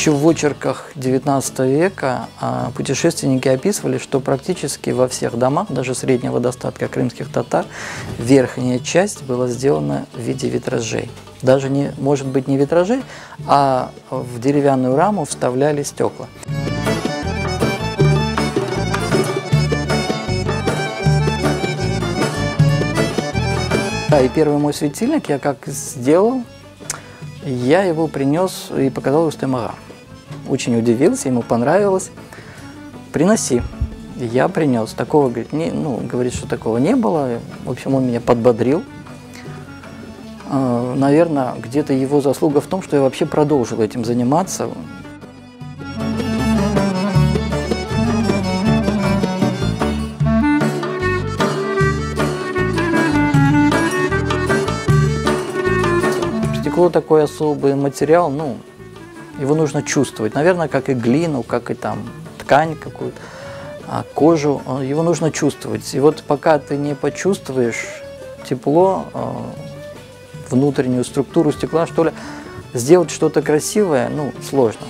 Еще в очерках XIX века путешественники описывали, что практически во всех домах, даже среднего достатка крымских татар, верхняя часть была сделана в виде витражей. Даже, может быть, не витражей, а в деревянную раму вставляли стекла. И первый мой светильник я как сделал, я его принес и показал Рустем-ага. Очень удивился, ему понравилось. Приноси. Я принес. Такого, говорит, что такого не было. В общем, он меня подбодрил. Наверное, где-то его заслуга в том, что я вообще продолжил этим заниматься. Стекло такой особый материал, его нужно чувствовать. Наверное, как и глину, как и там ткань какую-то, кожу, его нужно чувствовать. И вот пока ты не почувствуешь тепло, внутреннюю структуру стекла, что ли, сделать что-то красивое, сложно.